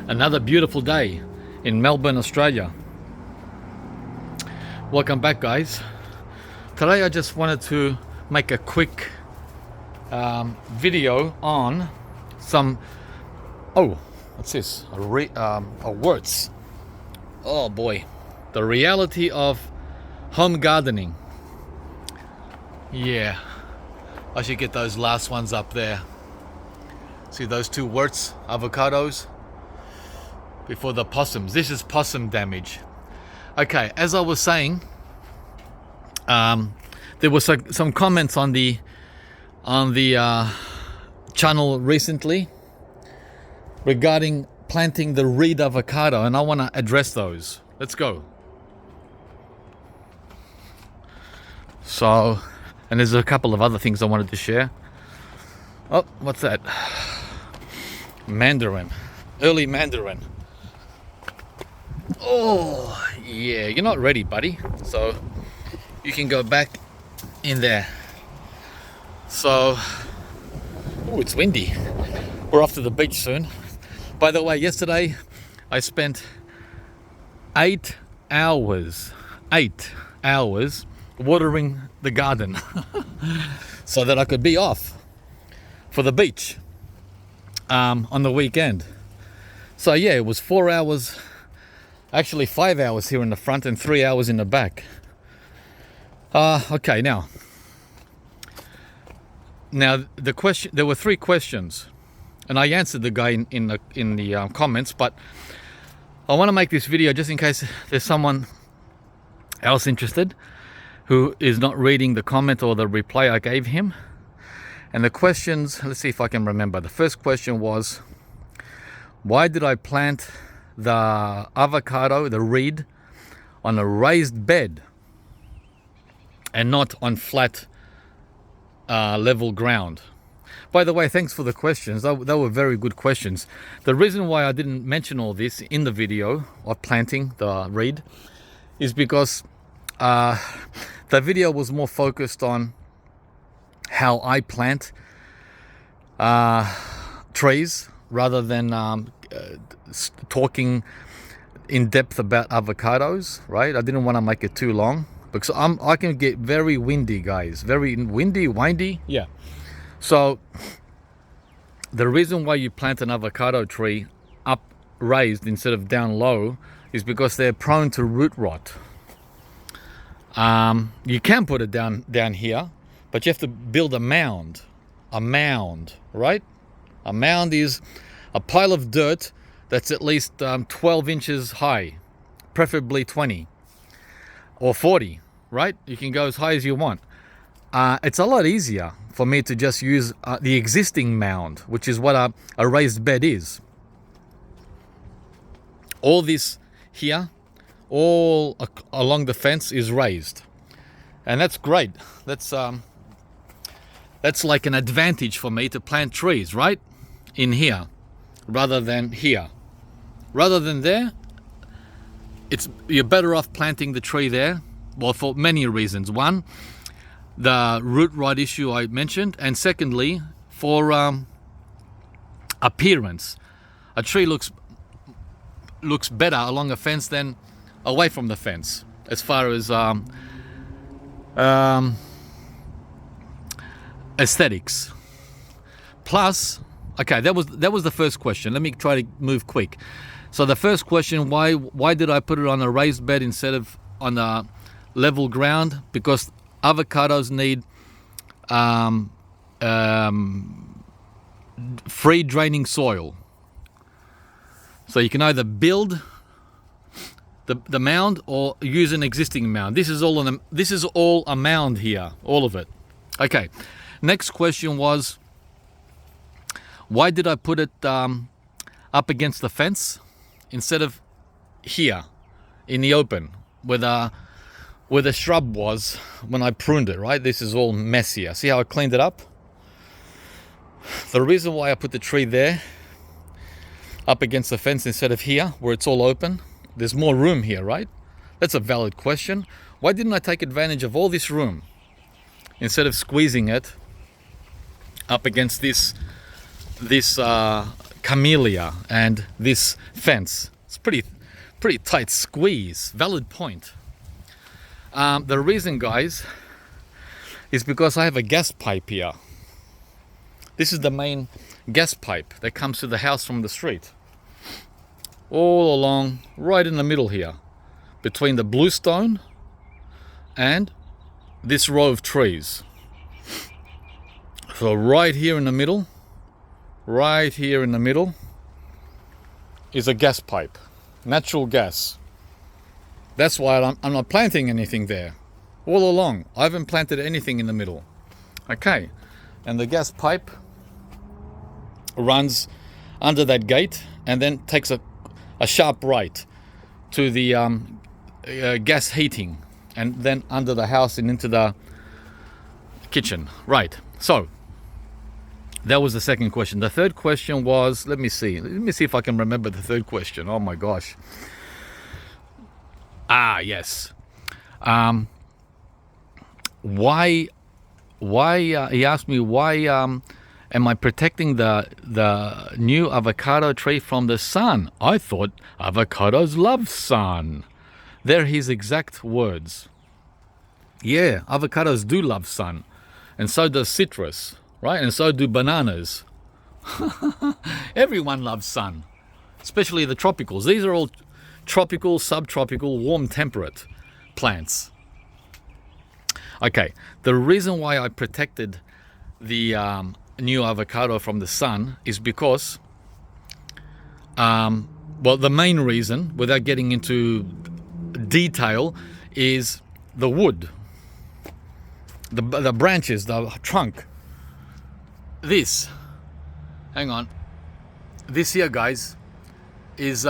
Another beautiful day in Melbourne, Australia. Welcome back, guys. Today I just wanted to make a quick video on some what's this? Words. Oh boy, the reality of home gardening. Yeah, I should get those last ones up there. See those two words, avocados, before the possums. This is possum damage. Okay, as I was saying, there was some comments on the channel recently regarding planting the reed avocado, and I want to address those. Let's go. So, and there's a couple of other things I wanted to share. Oh, what's that? Mandarin, early mandarin. Oh yeah, you're not ready, buddy, so you can go back in there. So, oh, it's windy. We're off to the beach soon. By the way, yesterday I spent 8 hours watering the garden so that I could be off for the beach on the weekend. So yeah, it was 4 hours, actually 5 hours here in the front and 3 hours in the back. Okay, now the question, there were 3 questions, and I answered the guy in the comments, but I want to make this video just in case there's someone else interested who is not reading the comment or the reply I gave him. And the questions, let's see if I can remember. The first question was, why did I plant the avocado, the reed, on a raised bed and not on flat level ground? By the way, thanks for the questions. They were very good questions. The reason why I didn't mention all this in the video of planting the reed is because the video was more focused on how I plant trees rather than talking in depth about avocados, right? I didn't want to make it too long because I can get very windy, guys. Very windy, yeah. So the reason why you plant an avocado tree up raised instead of down low is because they're prone to root rot. You can put it down here, but you have to build a mound, right? A mound is a pile of dirt that's at least 12 inches high, preferably 20 or 40, right? You can go as high as you want. It's a lot easier for me to just use the existing mound, which is what a raised bed is. All this here, all along the fence is raised, and that's great. That's like an advantage for me to plant trees right in here rather than here. Rather than there, you're better off planting the tree there, well, for many reasons. One, the root rot issue I mentioned, and secondly, for appearance. A tree looks better along a fence than away from the fence, as far as aesthetics. Plus, okay, that was the first question. Let me try to move quick. So the first question, why did I put it on a raised bed instead of on a level ground? Because avocados need free draining soil. So you can either build the mound or use an existing mound. This is all a mound here, all of it. Okay. Next question was, why did I put it up against the fence instead of here in the open where the shrub was when I pruned it, right? This is all messier. See how I cleaned it up? The reason why I put the tree there up against the fence instead of here where it's all open, there's more room here, right? That's a valid question. Why didn't I take advantage of all this room instead of squeezing it up against this camellia and this fence. It's pretty tight squeeze. Valid point. The reason, guys, is because I have a gas pipe here. This is the main gas pipe that comes to the house from the street. All along, right in the middle here, between the bluestone and this row of trees. So right here in the middle is a gas pipe, natural gas. That's why I'm not planting anything there. All along, I haven't planted anything in the middle. Okay, and the gas pipe runs under that gate and then takes a sharp right to the gas heating, and then under the house and into the kitchen. Right, so that was the second question. The third question was, let me see if I can remember the third question. Oh my gosh. Yes. Why he asked me, why am I protecting the new avocado tree from the sun? I thought avocados love sun. They're his exact words. Yeah, avocados do love sun, and so does citrus, right? And so do bananas. Everyone loves sun, especially the tropicals. These are all tropical, subtropical, warm temperate plants. Okay, the reason why I protected the new avocado from the sun is because, well, the main reason, without getting into detail, is the wood, the branches, the trunk. This, hang on, this here, guys, is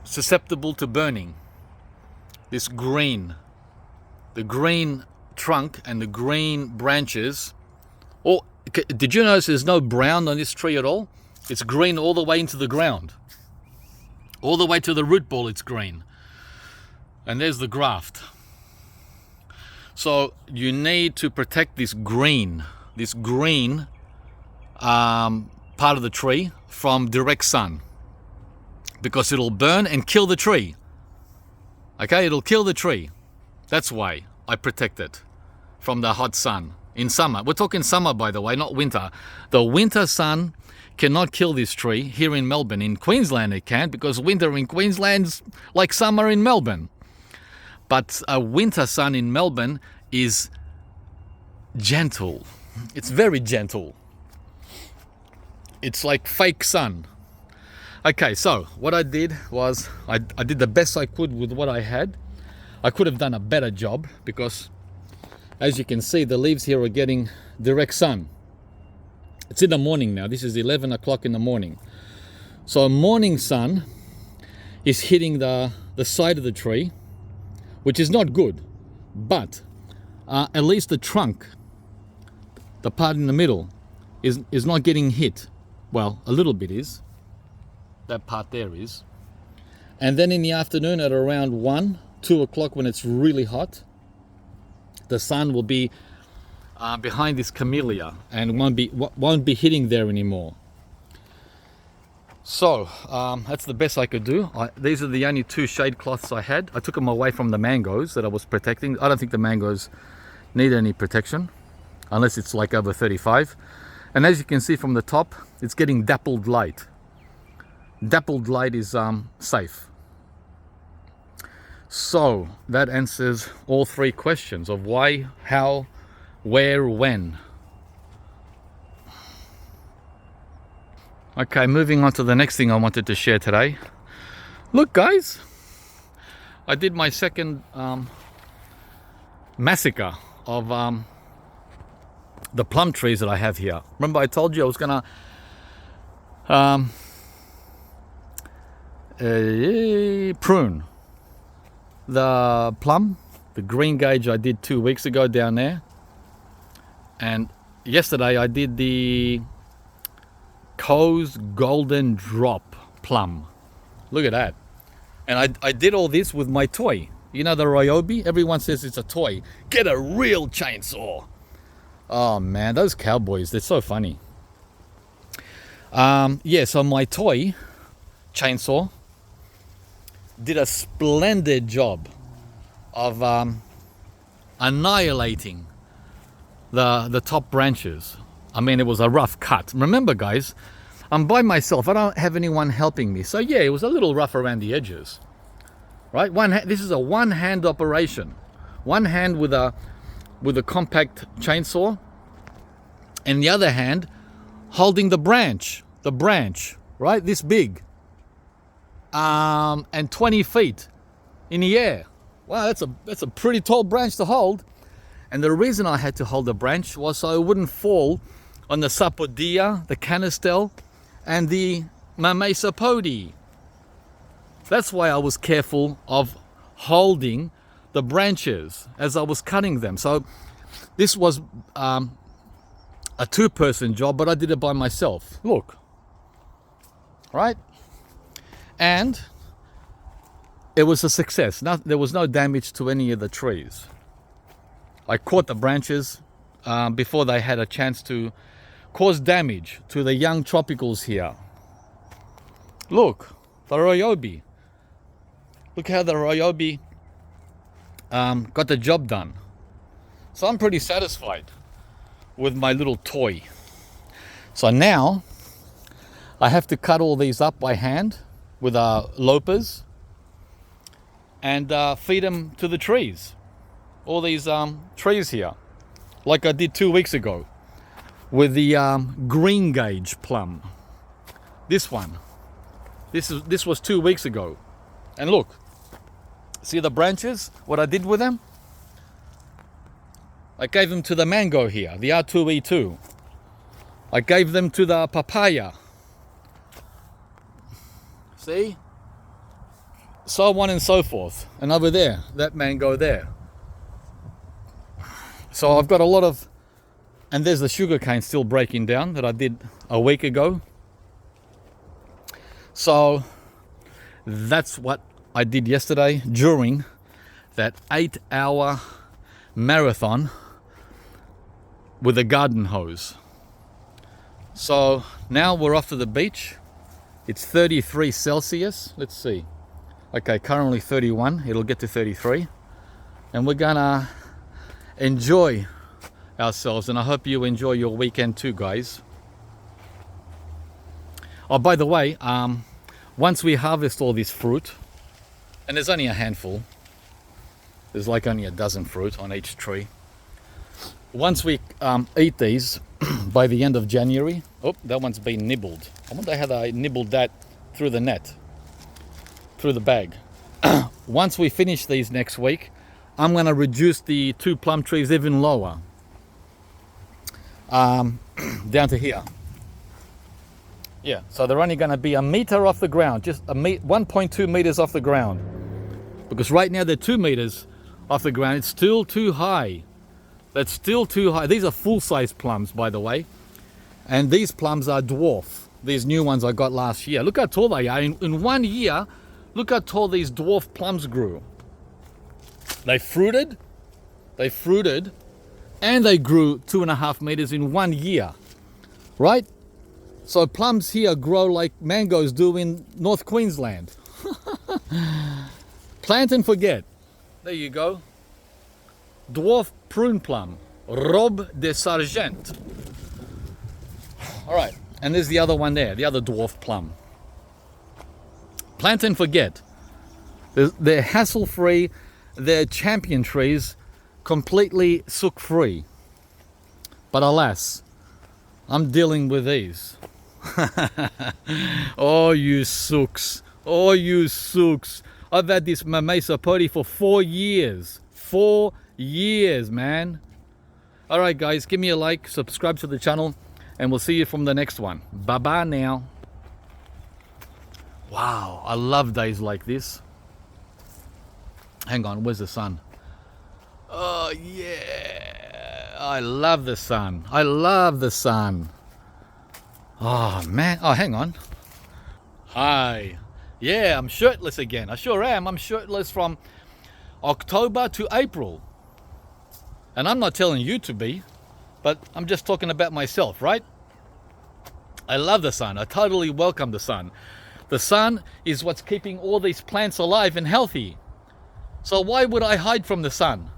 susceptible to burning. This green, the green trunk and the green branches. Oh, did you notice there's no brown on this tree at all? It's green all the way into the ground. All the way to the root ball, it's green. And there's the graft. So you need to protect this green part of the tree from direct sun, because it'll burn and kill the tree. Okay, it'll kill the tree. That's why I protect it from the hot sun in summer. We're talking summer, by the way, not winter. The winter sun cannot kill this tree here in Melbourne. In Queensland it can, because winter in Queensland's like summer in Melbourne. But a winter sun in Melbourne is gentle. It's very gentle. It's like fake sun. Okay, so what I did was I did the best I could with what I had. I could have done a better job, because as you can see, the leaves here are getting direct sun. It's in the morning now. This is 11 o'clock in the morning. So morning sun is hitting the side of the tree, which is not good. But at least the trunk, the part in the middle, is not getting hit. Well, a little bit is. That part there is. And then in the afternoon at around 1, 2 o'clock, when it's really hot, the sun will be behind this camellia and won't be hitting there anymore. So that's the best I could do. These are the only 2 shade cloths I had. I took them away from the mangoes that I was protecting. I don't think the mangoes need any protection unless it's like over 35. And as you can see from the top, it's getting dappled light. Dappled light is safe. So that answers all 3 questions of why, how, where, when. Okay, moving on to the next thing I wanted to share today. Look, guys, I did my second massacre of the plum trees that I have here. Remember I told you I was gonna prune the plum, the green gauge I did 2 weeks ago down there. And yesterday I did the Coe's Golden Drop plum. Look at that. And I did all this with my toy. You know the Ryobi? Everyone says it's a toy. Get a real chainsaw. Oh man, those cowboys, they're so funny. Yeah, so my toy chainsaw did a splendid job of annihilating the top branches. I mean, it was a rough cut. Remember, guys, I'm by myself. I don't have anyone helping me. So yeah, it was a little rough around the edges, right? This is a one-hand operation. One hand with a compact chainsaw, and the other hand holding the branch, right? This big, and 20 feet in the air. Wow, that's a pretty tall branch to hold. And the reason I had to hold the branch was so it wouldn't fall on the sapodilla, the canistel, and the mamesapodi. That's why I was careful of holding the branches as I was cutting them. So this was a two-person job, but I did it by myself. Look, right? And it was a success. There was no damage to any of the trees. I caught the branches before they had a chance to cause damage to the young tropicals here. Look, the Ryobi. Look how the Ryobi got the job done. So I'm pretty satisfied with my little toy. So now I have to cut all these up by hand with lopers and feed them to the trees. All these trees here, like I did 2 weeks ago with the green gauge plum. This one, this was 2 weeks ago, and look, see the branches? What I did with them? I gave them to the mango here, the R2E2. I gave them to the papaya. See? So on and so forth. And over there, that mango there. So I've got a lot of, and there's the sugarcane still breaking down that I did a week ago. So that's what I did yesterday during that 8-hour marathon with a garden hose. So now we're off to the beach. It's 33 Celsius. Let's see. Okay, currently 31. It'll get to 33. And we're gonna enjoy ourselves, and I hope you enjoy your weekend too, guys. Oh, by the way, once we harvest all this fruit, and there's only a handful, there's like only a dozen fruit on each tree. Once we eat these by the end of January, oh, that one's been nibbled. I wonder how they nibbled that through the net, through the bag. Once we finish these next week, I'm going to reduce the 2 plum trees even lower, down to here. Yeah, so they're only going to be a meter off the ground, just 1.2 meters off the ground. Because right now they're 2 meters off the ground. It's still too high. That's still too high. These are full-size plums, by the way. And these plums are dwarf. These new ones I got last year. Look how tall they are. In 1 year, look how tall these dwarf plums grew. They fruited, and they grew 2.5 meters in 1 year, right? So plums here grow like mangoes do in North Queensland. Plant and forget. There you go. Dwarf prune plum, Robe de Sargent. All right, and there's the other one there, the other dwarf plum. Plant and forget. They're hassle-free. They're champion trees, completely sook-free. But alas, I'm dealing with these. Oh, you sooks. Oh, you sooks. I've had this mamesapodi for 4 years. 4 years, man. All right, guys, give me a like, subscribe to the channel, and we'll see you from the next one. Bye-bye now. Wow, I love days like this. Hang on, where's the sun? Oh, yeah. I love the sun. I love the sun. Oh, man. Oh, hang on. Hi. Yeah, I'm shirtless again. I sure am. I'm shirtless from October to April. And I'm not telling you to be, but I'm just talking about myself, right? I love the sun. I totally welcome the sun. The sun is what's keeping all these plants alive and healthy. So why would I hide from the sun?